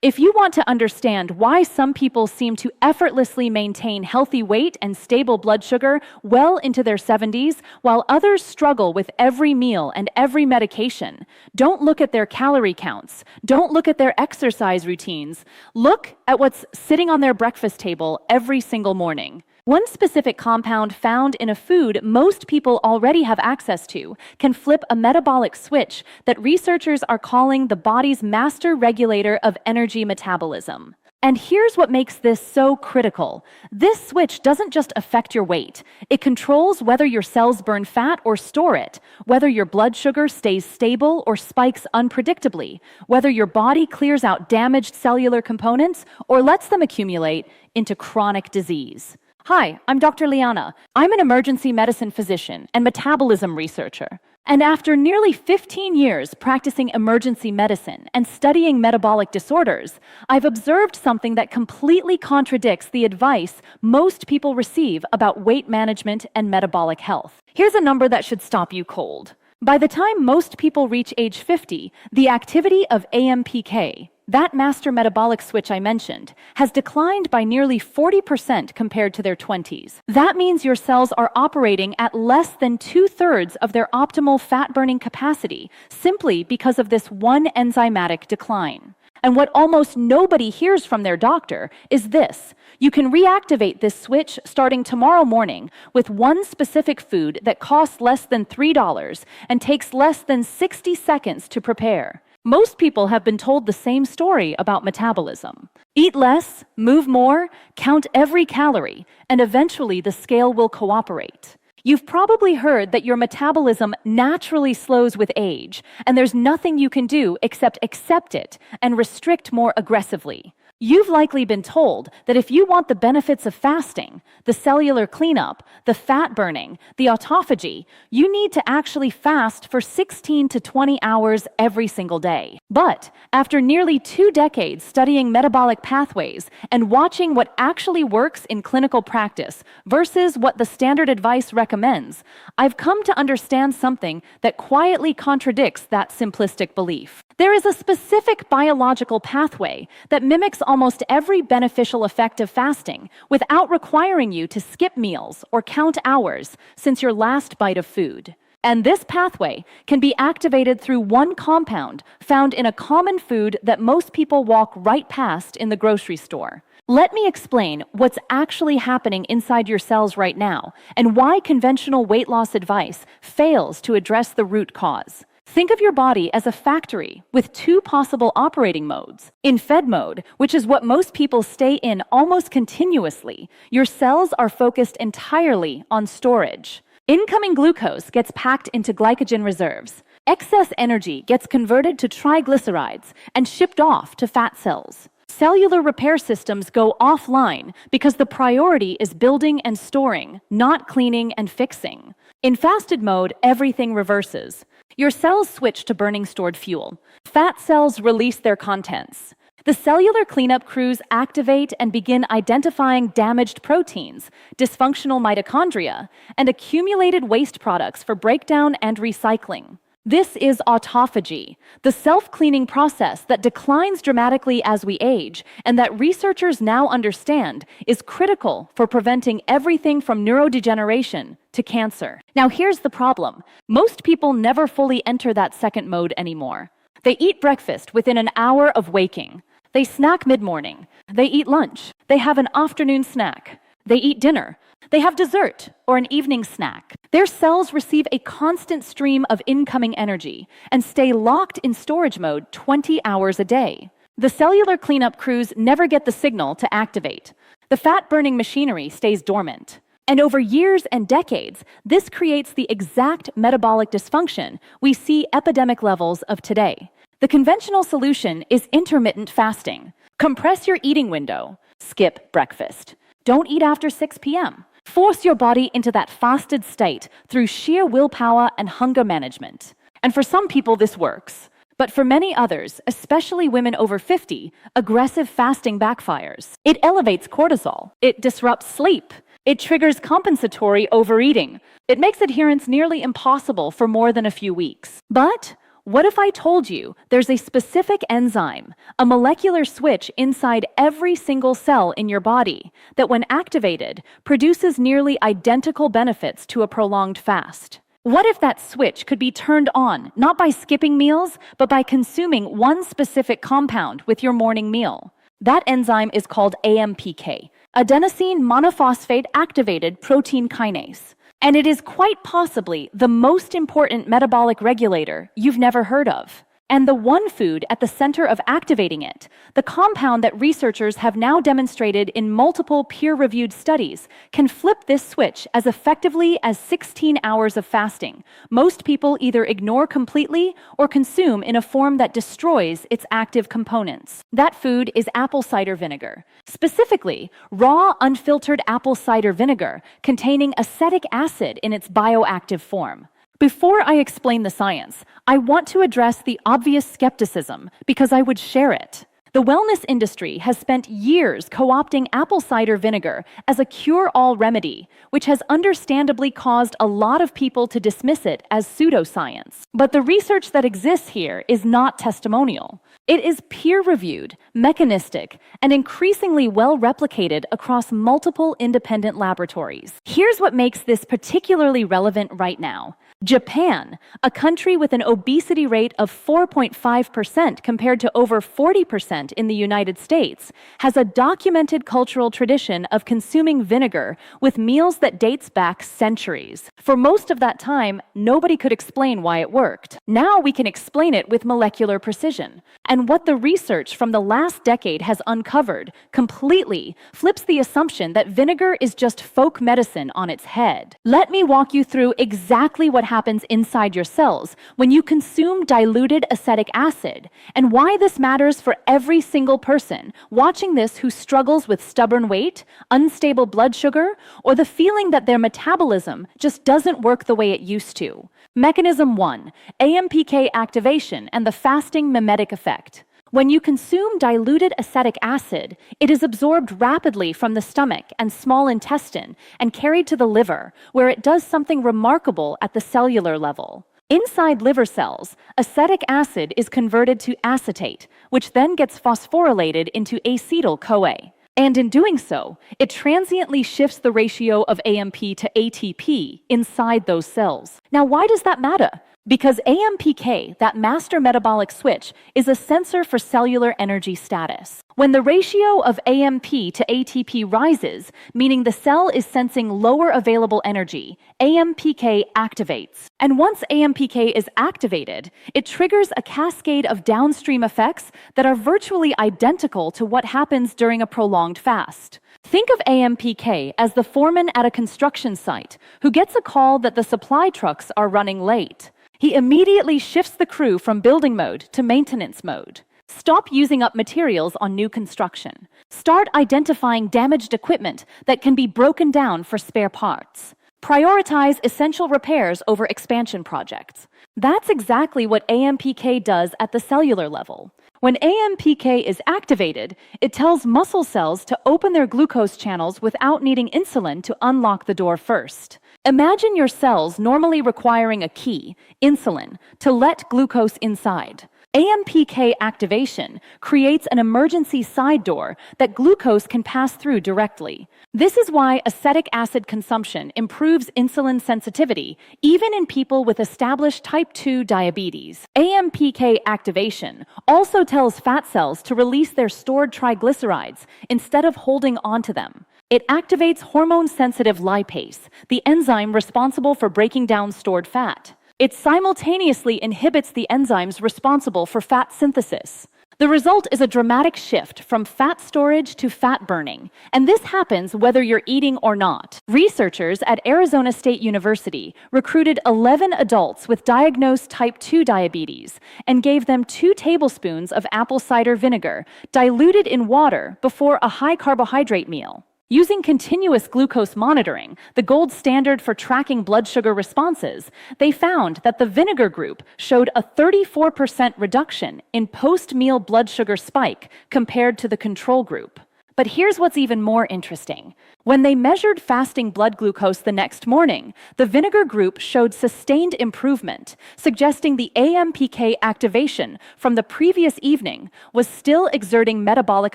If you want to understand why some people seem to effortlessly maintain healthy weight and stable blood sugar well into their 70s, while others struggle with every meal and every medication, don't look at their calorie counts. Don't look at their exercise routines. Look at what's sitting on their breakfast table every single morning. One specific compound found in a food most people already have access to can flip a metabolic switch that researchers are calling the body's master regulator of energy metabolism. And here's what makes this so critical. This switch doesn't just affect your weight. It controls whether your cells burn fat or store it, whether your blood sugar stays stable or spikes unpredictably, whether your body clears out damaged cellular components or lets them accumulate into chronic disease. Hi, I'm Dr. Liana. I'm an emergency medicine physician and metabolism researcher. And after nearly 15 years practicing emergency medicine and studying metabolic disorders, I've observed something that completely contradicts the advice most people receive about weight management and metabolic health. Here's a number that should stop you cold. By the time most people reach age 50, the activity of AMPK, that master metabolic switch I mentioned, has declined by nearly 40% compared to their 20s. That means your cells are operating at less than 2/3 of their optimal fat-burning capacity simply because of this one enzymatic decline. And what almost nobody hears from their doctor is this: you can reactivate this switch starting tomorrow morning with one specific food that costs less than $3 and takes less than 60 seconds to prepare. Most people have been told the same story about metabolism. Eat less, move more, count every calorie, and eventually the scale will cooperate. You've probably heard that your metabolism naturally slows with age, and there's nothing you can do except accept it and restrict more aggressively. You've likely been told that if you want the benefits of fasting, the cellular cleanup, the fat burning, the autophagy, you need to actually fast for 16 to 20 hours every single day. But after nearly 2 decades studying metabolic pathways and watching what actually works in clinical practice versus what the standard advice recommends, I've come to understand something that quietly contradicts that simplistic belief. There is a specific biological pathway that mimics almost every beneficial effect of fasting without requiring you to skip meals or count hours since your last bite of food. And this pathway can be activated through one compound found in a common food that most people walk right past in the grocery store. Let me explain what's actually happening inside your cells right now and why conventional weight loss advice fails to address the root cause. Think of your body as a factory with 2 possible operating modes. In fed mode, which is what most people stay in almost continuously, your cells are focused entirely on storage. Incoming glucose gets packed into glycogen reserves. Excess energy gets converted to triglycerides and shipped off to fat cells. Cellular repair systems go offline because the priority is building and storing, not cleaning and fixing. In fasted mode, everything reverses. Your cells switch to burning stored fuel. Fat cells release their contents. The cellular cleanup crews activate and begin identifying damaged proteins, dysfunctional mitochondria, and accumulated waste products for breakdown and recycling. This is autophagy, the self-cleaning process that declines dramatically as we age and that researchers now understand is critical for preventing everything from neurodegeneration to cancer. Now here's the problem. Most people never fully enter that second mode anymore. They eat breakfast within an hour of waking. They snack mid-morning. They eat lunch. They have an afternoon snack. They eat dinner. They have dessert or an evening snack. Their cells receive a constant stream of incoming energy and stay locked in storage mode 20 hours a day. The cellular cleanup crews never get the signal to activate. The fat-burning machinery stays dormant. And over years and decades, this creates the exact metabolic dysfunction we see epidemic levels of today. The conventional solution is intermittent fasting. Compress your eating window. Skip breakfast. Don't eat after 6 p.m. Force your body into that fasted state through sheer willpower and hunger management. And for some people, this works. But for many others, especially women over 50, aggressive fasting backfires. It elevates cortisol. It disrupts sleep. It triggers compensatory overeating. It makes adherence nearly impossible for more than a few weeks. But What if I told you there's a specific enzyme, a molecular switch inside every single cell in your body that, when activated, produces nearly identical benefits to a prolonged fast? What if that switch could be turned on not by skipping meals, but by consuming one specific compound with your morning meal? That enzyme is called AMPK, adenosine monophosphate activated protein kinase. And it is quite possibly the most important metabolic regulator you've never heard of. And the one food at the center of activating it, the compound that researchers have now demonstrated in multiple peer-reviewed studies, can flip this switch as effectively as 16 hours of fasting. Most people either ignore completely or consume in a form that destroys its active components. That food is apple cider vinegar. Specifically, raw, unfiltered apple cider vinegar containing acetic acid in its bioactive form. Before I explain the science, I want to address the obvious skepticism because I would share it. The wellness industry has spent years co-opting apple cider vinegar as a cure-all remedy, which has understandably caused a lot of people to dismiss it as pseudoscience. But the research that exists here is not testimonial. It is peer-reviewed, mechanistic, and increasingly well-replicated across multiple independent laboratories. Here's what makes this particularly relevant right now. Japan, a country with an obesity rate of 4.5% compared to over 40% in the United States, has a documented cultural tradition of consuming vinegar with meals that dates back centuries. For most of that time, nobody could explain why it worked. Now we can explain it with molecular precision. And what the research from the last decade has uncovered completely flips the assumption that vinegar is just folk medicine on its head. Let me walk you through exactly what happens inside your cells when you consume diluted acetic acid, and why this matters for every single person watching this who struggles with stubborn weight, unstable blood sugar, or the feeling that their metabolism just doesn't work the way it used to. Mechanism 1: AMPK activation and the fasting mimetic effect. When you consume diluted acetic acid, it is absorbed rapidly from the stomach and small intestine and carried to the liver, where it does something remarkable at the cellular level. Inside liver cells, acetic acid is converted to acetate, which then gets phosphorylated into acetyl-CoA. And in doing so, it transiently shifts the ratio of AMP to ATP inside those cells. Now, why does that matter? Because AMPK, that master metabolic switch, is a sensor for cellular energy status. When the ratio of AMP to ATP rises, meaning the cell is sensing lower available energy, AMPK activates. And once AMPK is activated, it triggers a cascade of downstream effects that are virtually identical to what happens during a prolonged fast. Think of AMPK as the foreman at a construction site who gets a call that the supply trucks are running late. He immediately shifts the crew from building mode to maintenance mode. Stop using up materials on new construction. Start identifying damaged equipment that can be broken down for spare parts. Prioritize essential repairs over expansion projects. That's exactly what AMPK does at the cellular level. When AMPK is activated, it tells muscle cells to open their glucose channels without needing insulin to unlock the door first. Imagine your cells normally requiring a key, insulin, to let glucose inside. AMPK activation creates an emergency side door that glucose can pass through directly. This is why acetic acid consumption improves insulin sensitivity, even in people with established type 2 diabetes. AMPK activation also tells fat cells to release their stored triglycerides instead of holding onto them. It activates hormone-sensitive lipase, the enzyme responsible for breaking down stored fat. It simultaneously inhibits the enzymes responsible for fat synthesis. The result is a dramatic shift from fat storage to fat burning, and this happens whether you're eating or not. Researchers at Arizona State University recruited 11 adults with diagnosed type 2 diabetes and gave them 2 tablespoons of apple cider vinegar diluted in water before a high-carbohydrate meal. Using continuous glucose monitoring, the gold standard for tracking blood sugar responses, they found that the vinegar group showed a 34% reduction in post-meal blood sugar spike compared to the control group. But here's what's even more interesting. When they measured fasting blood glucose the next morning, the vinegar group showed sustained improvement, suggesting the AMPK activation from the previous evening was still exerting metabolic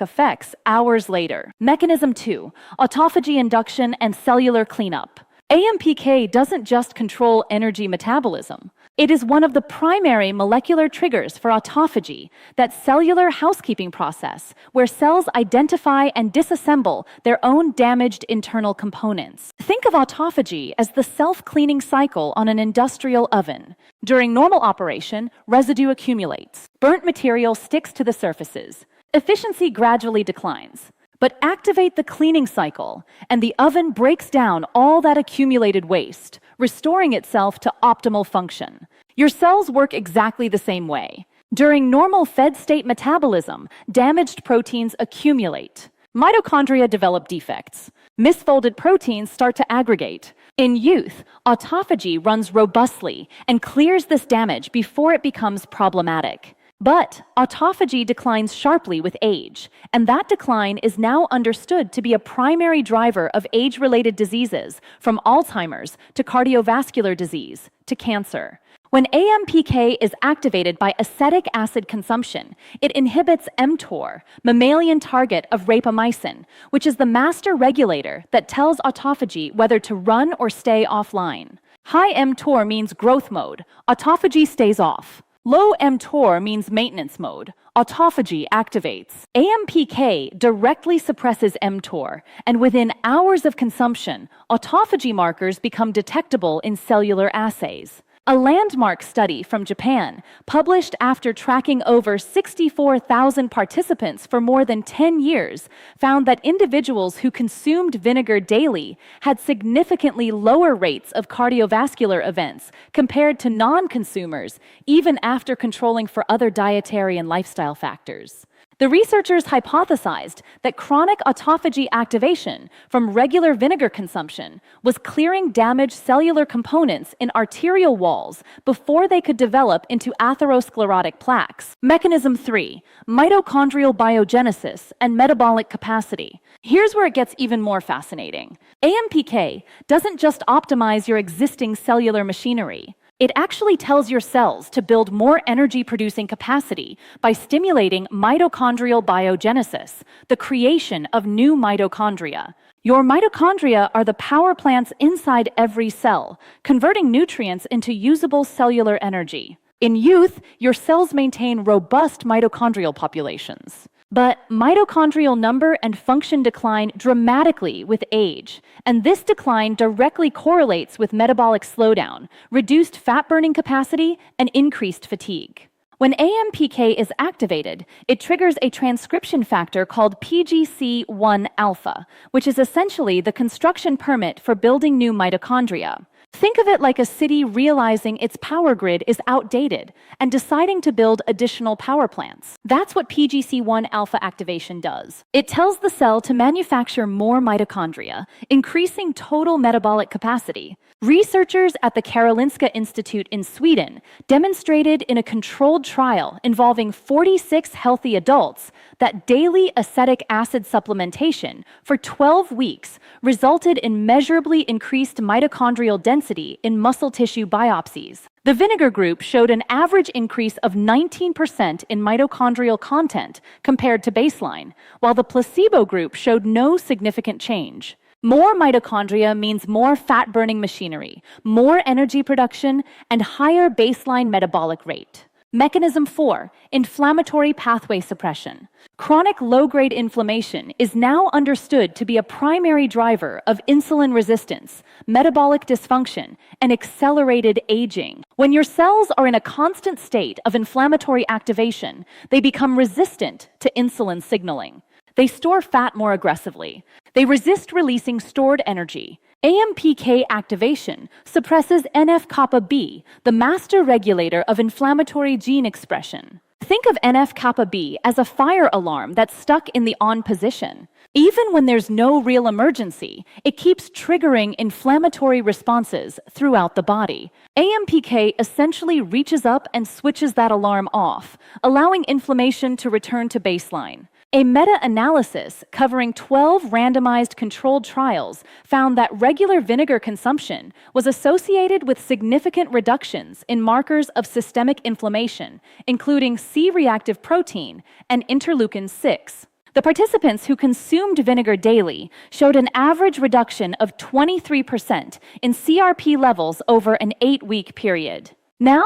effects hours later. Mechanism 2: autophagy induction and cellular cleanup. AMPK doesn't just control energy metabolism. It is one of the primary molecular triggers for autophagy, that cellular housekeeping process where cells identify and disassemble their own damaged internal components. Think of autophagy as the self-cleaning cycle on an industrial oven. During normal operation, residue accumulates. Burnt material sticks to the surfaces. Efficiency gradually declines. But activate the cleaning cycle, and the oven breaks down all that accumulated waste, restoring itself to optimal function. Your cells work exactly the same way. During normal fed-state metabolism, damaged proteins accumulate. Mitochondria develop defects. Misfolded proteins start to aggregate. In youth, autophagy runs robustly and clears this damage before it becomes problematic. But autophagy declines sharply with age, and that decline is now understood to be a primary driver of age-related diseases, from Alzheimer's to cardiovascular disease to cancer. When AMPK is activated by acetic acid consumption, it inhibits mTOR, mammalian target of rapamycin, which is the master regulator that tells autophagy whether to run or stay offline. High mTOR means growth mode. Autophagy stays off. Low mTOR means maintenance mode. Autophagy activates. AMPK directly suppresses mTOR, and within hours of consumption, autophagy markers become detectable in cellular assays. A landmark study from Japan, published after tracking over 64,000 participants for more than 10 years, found that individuals who consumed vinegar daily had significantly lower rates of cardiovascular events compared to non-consumers, even after controlling for other dietary and lifestyle factors. The researchers hypothesized that chronic autophagy activation from regular vinegar consumption was clearing damaged cellular components in arterial walls before they could develop into atherosclerotic plaques. Mechanism 3: mitochondrial biogenesis and metabolic capacity. Here's where it gets even more fascinating. AMPK doesn't just optimize your existing cellular machinery. It actually tells your cells to build more energy-producing capacity by stimulating mitochondrial biogenesis, the creation of new mitochondria. Your mitochondria are the power plants inside every cell, converting nutrients into usable cellular energy. In youth, your cells maintain robust mitochondrial populations. But mitochondrial number and function decline dramatically with age, and this decline directly correlates with metabolic slowdown, reduced fat-burning capacity, and increased fatigue. When AMPK is activated, it triggers a transcription factor called PGC1 alpha, which is essentially the construction permit for building new mitochondria. Think of it like a city realizing its power grid is outdated and deciding to build additional power plants. That's what PGC1 alpha activation does. It tells the cell to manufacture more mitochondria, increasing total metabolic capacity. Researchers at the Karolinska Institute in Sweden demonstrated in a controlled trial involving 46 healthy adults that daily acetic acid supplementation for 12 weeks resulted in measurably increased mitochondrial density in muscle tissue biopsies. The vinegar group showed an average increase of 19% in mitochondrial content compared to baseline, while the placebo group showed no significant change. More mitochondria means more fat-burning machinery, more energy production, and higher baseline metabolic rate. Mechanism 4: inflammatory pathway suppression. Chronic low-grade inflammation is now understood to be a primary driver of insulin resistance, metabolic dysfunction, and accelerated aging. When your cells are in a constant state of inflammatory activation, they become resistant to insulin signaling. They store fat more aggressively. They resist releasing stored energy. AMPK activation suppresses NF-kappa B, the master regulator of inflammatory gene expression. Think of NF-kappa B as a fire alarm that's stuck in the on position. Even when there's no real emergency, it keeps triggering inflammatory responses throughout the body. AMPK essentially reaches up and switches that alarm off, allowing inflammation to return to baseline. A meta-analysis covering 12 randomized controlled trials found that regular vinegar consumption was associated with significant reductions in markers of systemic inflammation, including C-reactive protein and interleukin-6. The participants who consumed vinegar daily showed an average reduction of 23% in CRP levels over an 8-week period. Now,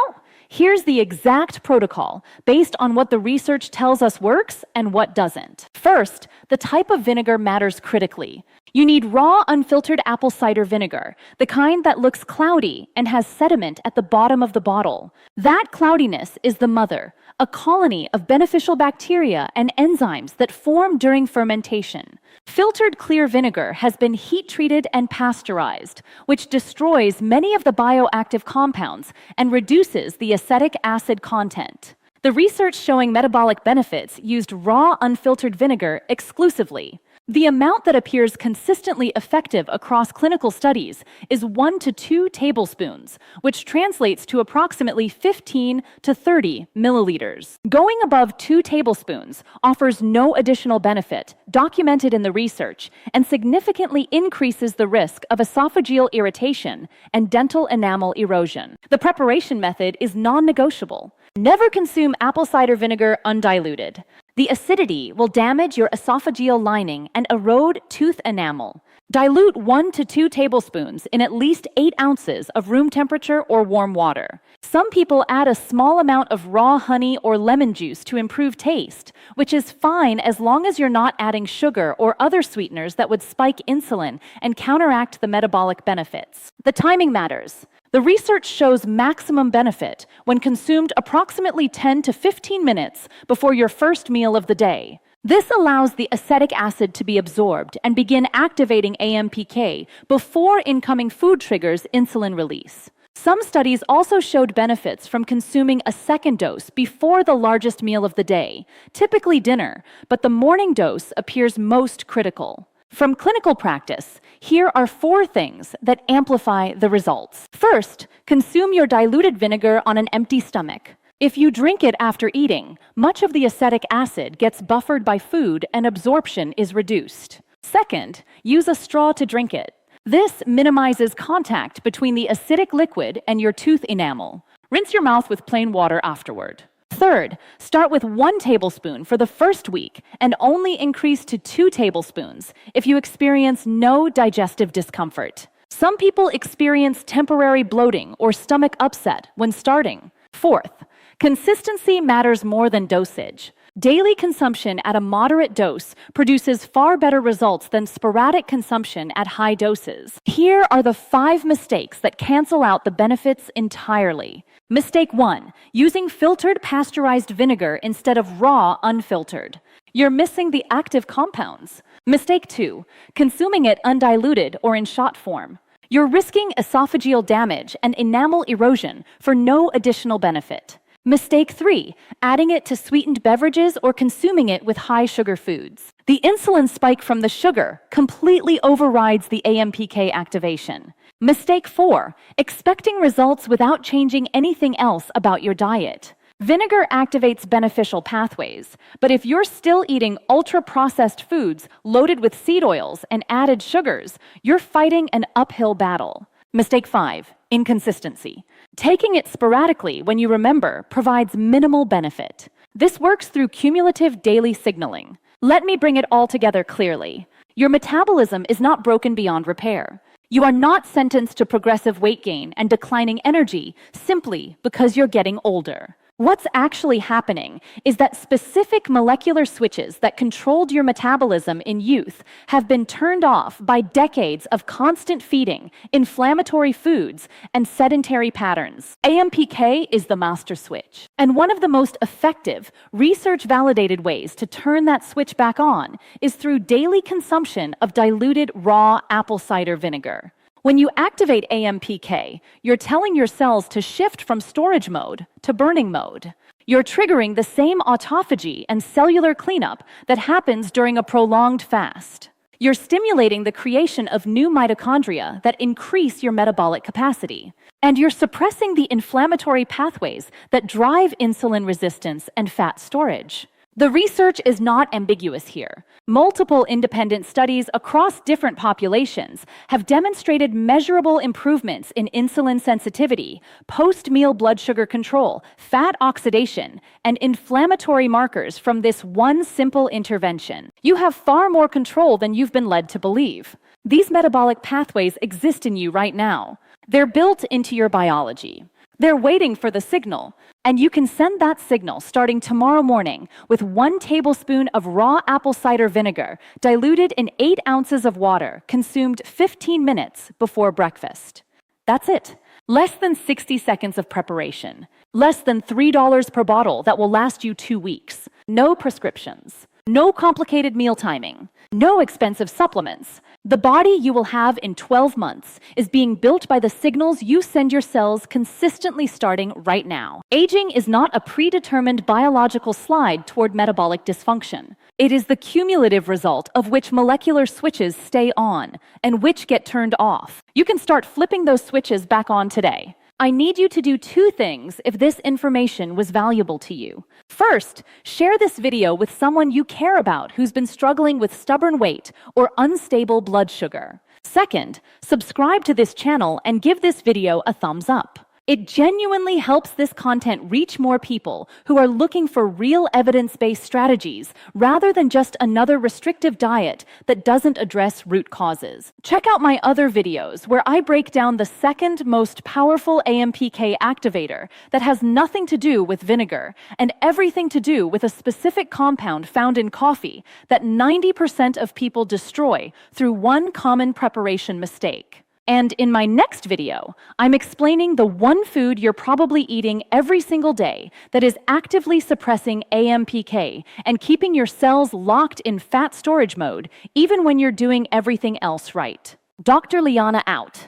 here's the exact protocol based on what the research tells us works and what doesn't. First, the type of vinegar matters critically. You need raw, unfiltered apple cider vinegar, the kind that looks cloudy and has sediment at the bottom of the bottle. That cloudiness is the mother, a colony of beneficial bacteria and enzymes that form during fermentation. Filtered clear vinegar has been heat-treated and pasteurized, which destroys many of the bioactive compounds and reduces the acetic acid content. The research showing metabolic benefits used raw, unfiltered vinegar exclusively. The amount that appears consistently effective across clinical studies is 1 to 2 tablespoons, which translates to approximately 15 to 30 milliliters. Going above 2 tablespoons offers no additional benefit, documented in the research, and significantly increases the risk of esophageal irritation and dental enamel erosion. The preparation method is non-negotiable. Never consume apple cider vinegar undiluted. The acidity will damage your esophageal lining and erode tooth enamel. Dilute 1 to 2 tablespoons in at least 8 ounces of room temperature or warm water. Some people add a small amount of raw honey or lemon juice to improve taste, which is fine as long as you're not adding sugar or other sweeteners that would spike insulin and counteract the metabolic benefits. The timing matters. The research shows maximum benefit when consumed approximately 10 to 15 minutes before your first meal of the day. This allows the acetic acid to be absorbed and begin activating AMPK before incoming food triggers insulin release. Some studies also showed benefits from consuming a second dose before the largest meal of the day, typically dinner, but the morning dose appears most critical. From clinical practice, here are 4 things that amplify the results. First, consume your diluted vinegar on an empty stomach. If you drink it after eating, much of the acetic acid gets buffered by food and absorption is reduced. Second, use a straw to drink it. This minimizes contact between the acidic liquid and your tooth enamel. Rinse your mouth with plain water afterward. Third, start with 1 tablespoon for the first week and only increase to 2 tablespoons if you experience no digestive discomfort. Some people experience temporary bloating or stomach upset when starting. Fourth, consistency matters more than dosage. Daily consumption at a moderate dose produces far better results than sporadic consumption at high doses. Here are the 5 mistakes that cancel out the benefits entirely. Mistake 1, using filtered pasteurized vinegar instead of raw unfiltered. You're missing the active compounds. Mistake 2, consuming it undiluted or in shot form. You're risking esophageal damage and enamel erosion for no additional benefit. Mistake 3, adding it to sweetened beverages or consuming it with high sugar foods. The insulin spike from the sugar completely overrides the AMPK activation. Mistake 4, expecting results without changing anything else about your diet. Vinegar activates beneficial pathways, but if you're still eating ultra-processed foods loaded with seed oils and added sugars, you're fighting an uphill battle. Mistake 5, inconsistency. Taking it sporadically when you remember provides minimal benefit. This works through cumulative daily signaling. Let me bring it all together clearly. Your metabolism is not broken beyond repair. You are not sentenced to progressive weight gain and declining energy simply because you're getting older. What's actually happening is that specific molecular switches that controlled your metabolism in youth have been turned off by decades of constant feeding, inflammatory foods, and sedentary patterns. AMPK is the master switch. And one of the most effective, research-validated ways to turn that switch back on is through daily consumption of diluted raw apple cider vinegar. When you activate AMPK, you're telling your cells to shift from storage mode to burning mode. You're triggering the same autophagy and cellular cleanup that happens during a prolonged fast. You're stimulating the creation of new mitochondria that increase your metabolic capacity. And you're suppressing the inflammatory pathways that drive insulin resistance and fat storage. The research is not ambiguous here. Multiple independent studies across different populations have demonstrated measurable improvements in insulin sensitivity, post-meal blood sugar control, fat oxidation, and inflammatory markers from this one simple intervention. You have far more control than you've been led to believe. These metabolic pathways exist in you right now. They're built into your biology. They're waiting for the signal, and you can send that signal starting tomorrow morning with 1 tablespoon of raw apple cider vinegar diluted in 8 ounces of water, consumed 15 minutes before breakfast. That's it. Less than 60 seconds of preparation. Less than $3 per bottle that will last you 2 weeks. No prescriptions. No complicated meal timing. No expensive supplements. The body you will have in 12 months is being built by the signals you send your cells consistently starting right now. Aging is not a predetermined biological slide toward metabolic dysfunction. It is the cumulative result of which molecular switches stay on and which get turned off. You can start flipping those switches back on today. I need you to do 2 things if this information was valuable to you. First, share this video with someone you care about who's been struggling with stubborn weight or unstable blood sugar. Second, subscribe to this channel and give this video a thumbs up. It genuinely helps this content reach more people who are looking for real evidence-based strategies rather than just another restrictive diet that doesn't address root causes. Check out my other videos where I break down the second most powerful AMPK activator that has nothing to do with vinegar and everything to do with a specific compound found in coffee that 90% of people destroy through one common preparation mistake. And in my next video, I'm explaining the one food you're probably eating every single day that is actively suppressing AMPK and keeping your cells locked in fat storage mode, even when you're doing everything else right. Dr. Liana out.